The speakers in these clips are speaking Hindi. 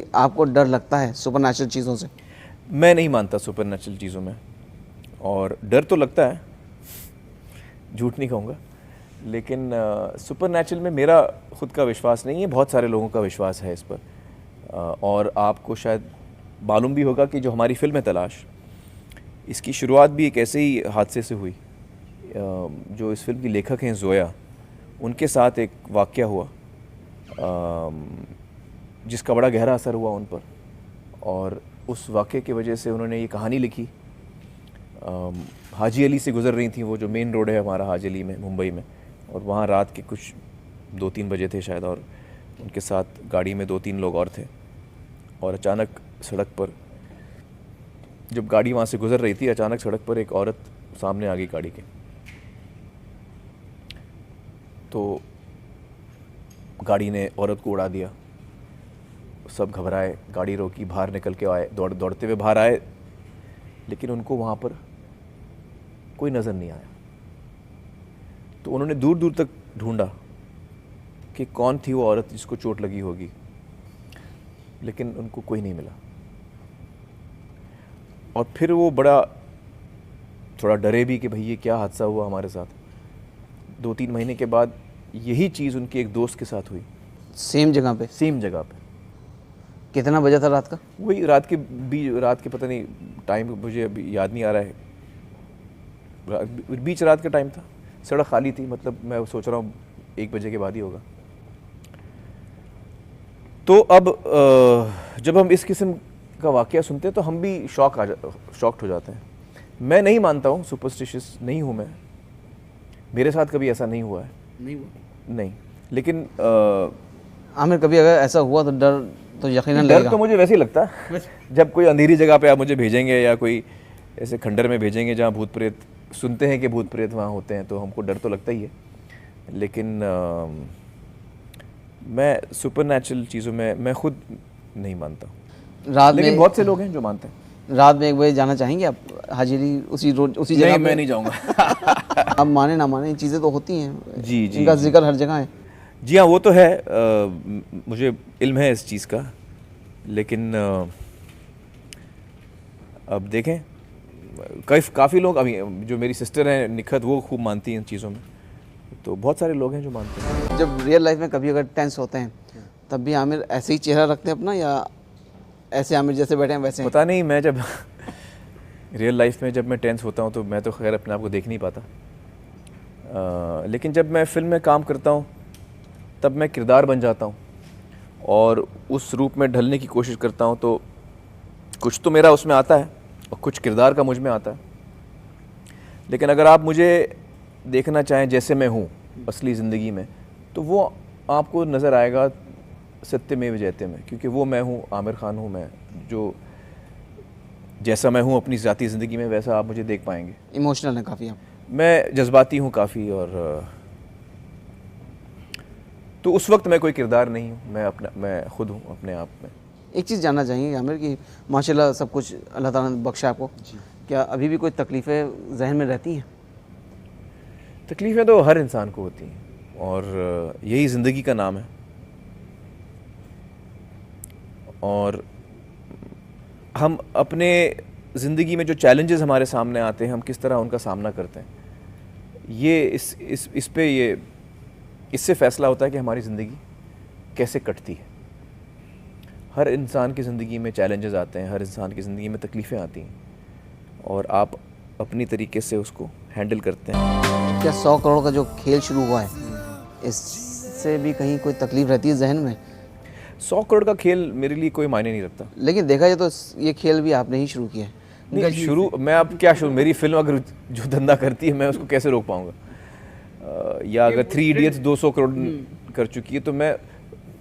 कि आपको डर लगता है सुपरनैचुरल चीज़ों से? मैं नहीं मानता सुपरनैचुरल चीज़ों में, और डर तो लगता है, झूठ नहीं कहूँगा, लेकिन सुपरनैचुरल में मेरा खुद का विश्वास नहीं है, बहुत सारे लोगों का विश्वास है इस पर। और आपको शायद मालूम भी होगा कि जो हमारी फिल्म है तलाश, इसकी शुरुआत भी एक ऐसे ही हादसे से हुई। जो इस फिल्म की लेखक हैं ज़ोया, उनके साथ एक वाक़या हुआ जिसका बड़ा गहरा असर हुआ उन पर, और उस वाक़े की वजह से उन्होंने ये कहानी लिखी। हाजी अली से गुज़र रही थी, वो जो मेन रोड है हमारा हाजी अली में, मुंबई में, और वहाँ रात के कुछ 2-3 बजे थे शायद, और उनके साथ गाड़ी में 2-3 लोग और थे, और अचानक सड़क पर, जब गाड़ी वहाँ से गुज़र रही थी, अचानक सड़क पर एक औरत सामने आ गई गाड़ी के। तो गाड़ी ने औरत को उड़ा दिया, सब घबराए, गाड़ी रोकी, बाहर निकल के आए, दौड़ते हुए बाहर आए, लेकिन उनको वहाँ पर कोई नज़र नहीं आया। तो उन्होंने दूर दूर तक ढूंढा कि कौन थी वो औरत जिसको चोट लगी होगी, लेकिन उनको कोई नहीं मिला। और फिर वो बड़ा थोड़ा डरे भी कि भाई ये क्या हादसा हुआ हमारे साथ। 2-3 महीने के बाद यही चीज़ उनके एक दोस्त के साथ हुई, सेम जगह पे? सेम जगह पे। कितना बजा था रात का? वही रात के पता नहीं टाइम मुझे अभी याद नहीं आ रहा है, बीच रात का टाइम था, सड़क खाली थी, मतलब मैं सोच रहा हूँ 1 बजे के बाद ही होगा। तो अब जब हम इस किस्म का वाक़या सुनते हैं तो हम भी शॉक्ड हो जाते हैं। मैं नहीं मानता हूँ, सुपरस्टिशियस नहीं हूँ मैं, मेरे साथ कभी ऐसा नहीं हुआ है। नहीं हुआ? नहीं, लेकिन आमिर कभी अगर ऐसा हुआ तो डर तो यकीनन लगेगा। डर तो मुझे वैसे ही लगता है जब कोई अंधेरी जगह पे आप मुझे भेजेंगे, या कोई ऐसे खंडर में भेजेंगे जहाँ भूत प्रेत, सुनते हैं कि भूत प्रेत वहाँ होते हैं, तो हमको डर तो लगता ही है। लेकिन मैं सुपरनैचुरल चीज़ों में मैं खुद नहीं मानता, लेकिन बहुत से लोग हैं जो मानते हैं। रात में 1 बजे जाना चाहेंगे आप हाजिरी उसी जगह? नहीं, मैं नहीं जाऊँगा। आप माने ना माने, चीज़ें तो होती हैं जी जी, इनका जिक्र हर जगह है। जी हाँ, वो तो है, मुझे इल्म है इस चीज़ का, लेकिन अब देखें, काफ़ी लोग, अभी जो मेरी सिस्टर हैं निखत, वो खूब मानती हैं इन चीज़ों में, तो बहुत सारे लोग हैं जो मानते हैं। जब रियल लाइफ में कभी अगर टेंस होते हैं तब भी आमिर ऐसे ही चेहरा रखते हैं अपना, या ऐसे आमिर जैसे बैठे हैं वैसे? पता नहीं, मैं जब रियल लाइफ में जब मैं टेंस होता हूँ तो मैं तो खैर अपने आप को देख नहीं पाता, लेकिन जब मैं फिल्म में काम करता हूँ तब मैं किरदार बन जाता हूँ और उस रूप में ढलने की कोशिश करता हूँ, तो कुछ तो मेरा उसमें आता है और कुछ किरदार का मुझ में आता है। लेकिन अगर आप मुझे देखना चाहें जैसे मैं हूँ असली ज़िंदगी में, तो वो आपको नज़र आएगा सत्यमेव जयते में, क्योंकि वो मैं हूँ, आमिर खान हूँ मैं, जो जैसा मैं हूँ अपनी ज़ाती ज़िंदगी में वैसा आप मुझे देख पाएंगे। इमोशनल है काफ़ी आप? मैं जज्बाती हूँ काफ़ी, और तो उस वक्त मैं कोई किरदार नहीं हूँ, मैं खुद हूँ अपने आप में। एक चीज़ जानना चाहेंगे आमिर कि माशाल्लाह सब कुछ अल्लाह ताला ने बख्शा आपको, क्या अभी भी कोई तकलीफ़ें जहन में रहती हैं? तकलीफ़ें तो हर इंसान को होती हैं, और यही ज़िंदगी का नाम है। और हम अपने ज़िंदगी में जो चैलेंजेस हमारे सामने आते हैं, हम किस तरह उनका सामना करते हैं, ये इस पे ये इससे फ़ैसला होता है कि हमारी ज़िंदगी कैसे कटती है। हर इंसान की ज़िंदगी में चैलेंजेस आते हैं, हर इंसान की ज़िंदगी में तकलीफ़ें आती हैं, और आप अपनी तरीके से उसको हैंडल करते हैं। क्या 100 करोड़ का जो खेल शुरू हुआ है, इससे भी कहीं कोई तकलीफ़ रहती है जहन में? 100 करोड़ का खेल मेरे लिए कोई मायने नहीं रखता। लेकिन देखा जाए तो ये खेल भी आपने ही शुरू किया है। नहीं, शुरू मैं अब क्या शुरू, मेरी फिल्म अगर जो धंधा करती है मैं उसको कैसे रोक पाऊँगा? या अगर 3 इडियट्स 200 करोड़ कर चुकी है तो मैं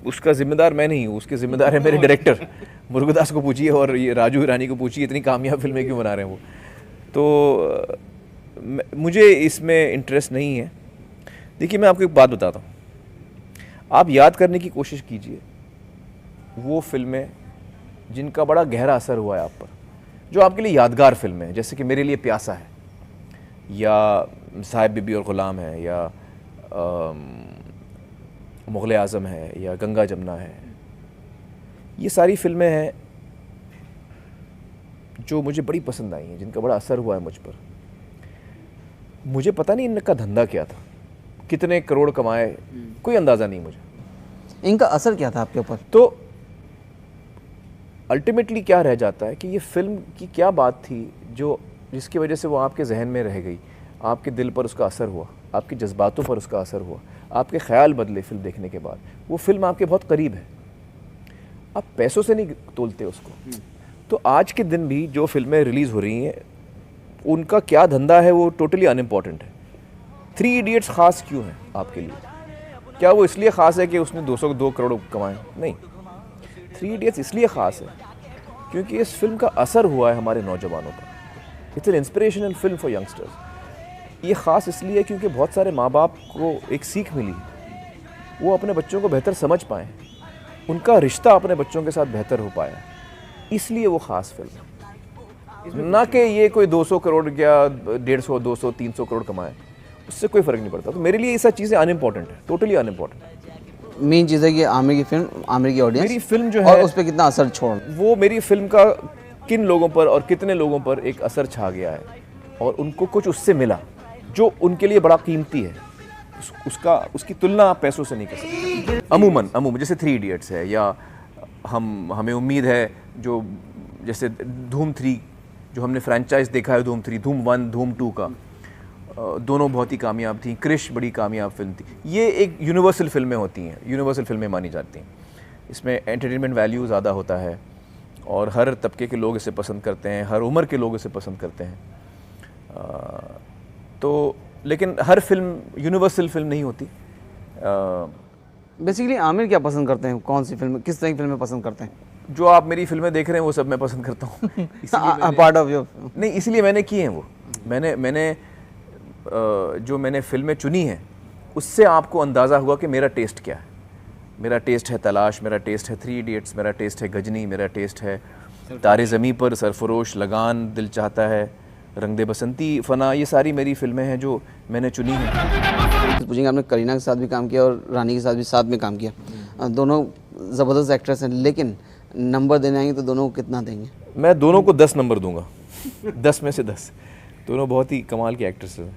उसका जिम्मेदार मैं नहीं हूँ, उसके जिम्मेदार है मेरे डायरेक्टर मुरुगदास को पूछिए और ये राजू हिरानी को पूछिए, इतनी कामयाब फिल्में क्यों बना रहे हैं वो। तो मुझे इसमें इंटरेस्ट नहीं है। देखिए, मैं आपको एक बात बताता हूँ, आप याद करने की कोशिश कीजिए वो फिल्में जिनका बड़ा गहरा असर हुआ है आप पर, जो आपके लिए यादगार फिल्में हैं, जैसे कि मेरे लिए प्यासा है, या साहिब बीबी और ग़ुलाम है, या मुग़ल-ए-आज़म है, या गंगा जमुना है, ये सारी फिल्में हैं जो मुझे बड़ी पसंद आई हैं, जिनका बड़ा असर हुआ है मुझ पर। मुझे पता नहीं इनका धंधा क्या था, कितने करोड़ कमाए, कोई अंदाज़ा नहीं मुझे। इनका असर क्या था आपके ऊपर? तो अल्टीमेटली क्या रह जाता है कि ये फिल्म की क्या बात थी जो जिसकी वजह से वो आपके जहन में रह गई, आपके दिल पर उसका असर हुआ, आपके जज्बातों पर उसका असर हुआ, आपके ख्याल बदले फिल्म देखने के बाद। वो फिल्म आपके बहुत करीब है, आप पैसों से नहीं तोलते उसको। तो आज के दिन भी जो फिल्में रिलीज़ हो रही हैं उनका क्या धंधा है वो टोटली अनइम्पॉर्टेंट है। 3 इडियट्स ख़ास क्यों है आपके लिए? क्या वो इसलिए ख़ास है कि उसने 202 करोड़ कमाए? नहीं, 3 इडियट्स इसलिए ख़ास है क्योंकि इस फिल्म का असर हुआ है हमारे नौजवानों पर। It's an inspirational film for youngsters. ये ख़ास इसलिए है क्योंकि बहुत सारे माँ बाप को एक सीख मिली, वो अपने बच्चों को बेहतर समझ पाएँ, उनका रिश्ता अपने बच्चों के साथ बेहतर हो पाया, इसलिए वो ख़ास फिल्म है। ना कि ये कोई 200 करोड़ या 150, 200, 300 करोड़ कमाए, उससे कोई फ़र्क नहीं पड़ता। तो मेरे लिए ये सब चीज़ें अनइम्पॉर्टेंट है, टोटली अनइम्पॉर्टेंट। मेन चीज़ है कि आमिर की फिल्म, आमिर की ऑडियंस, मेरी फिल्म जो और है उस पर कितना असर छोड़, वो मेरी फिल्म का किन लोगों पर और कितने लोगों पर एक असर छा गया है और उनको कुछ उससे मिला जो उनके लिए बड़ा कीमती है। उसकी तुलना आप पैसों से नहीं कर सकते। अमूमन जैसे 3 इडियट्स है, या हमें उम्मीद है जो जैसे धूम 3 जो हमने फ्रेंचाइज देखा है, धूम 3, धूम 1, धूम 2 का, दोनों बहुत ही कामयाब थी। क्रिश बड़ी कामयाब फिल्म थी। ये एक यूनिवर्सल फिल्में होती हैं, यूनिवर्सल फिल्में मानी जाती हैं। इसमें एंटरटेनमेंट वैल्यू ज़्यादा होता है और हर तबके के लोग इसे पसंद करते हैं, हर उम्र के लोग इसे पसंद करते हैं। तो लेकिन हर फिल्म यूनिवर्सल फिल्म नहीं होती। बेसिकली आमिर क्या पसंद करते हैं, कौन सी फिल्म, किस तरह की फिल्में पसंद करते हैं? जो आप मेरी फिल्में देख रहे हैं वो सब मैं पसंद करता हूँ। पार्ट ऑफ योर, नहीं, इसलिए मैंने की हैं वो। मैंने जो मैंने फिल्में चुनी हैं उससे आपको अंदाज़ा हुआ कि मेरा टेस्ट क्या है। मेरा टेस्ट है तलाश, मेरा टेस्ट है 3 इडियट्स, मेरा टेस्ट है गजनी, मेरा टेस्ट है तारे ज़मीं पर, सरफरोश, लगान, दिल चाहता है, रंग दे बसंती, फना। ये सारी मेरी फिल्में हैं जो मैंने चुनी हैं। पूछेंगे, आपने करीना के साथ भी काम किया और रानी के साथ भी साथ में काम किया, दोनों ज़बरदस्त एक्ट्रेस हैं, लेकिन नंबर देने आएंगे तो दोनों को कितना देंगे? मैं दोनों को 10 नंबर दूंगा। 10 में से 10। दोनों बहुत ही कमाल के एक्ट्रेस हैं।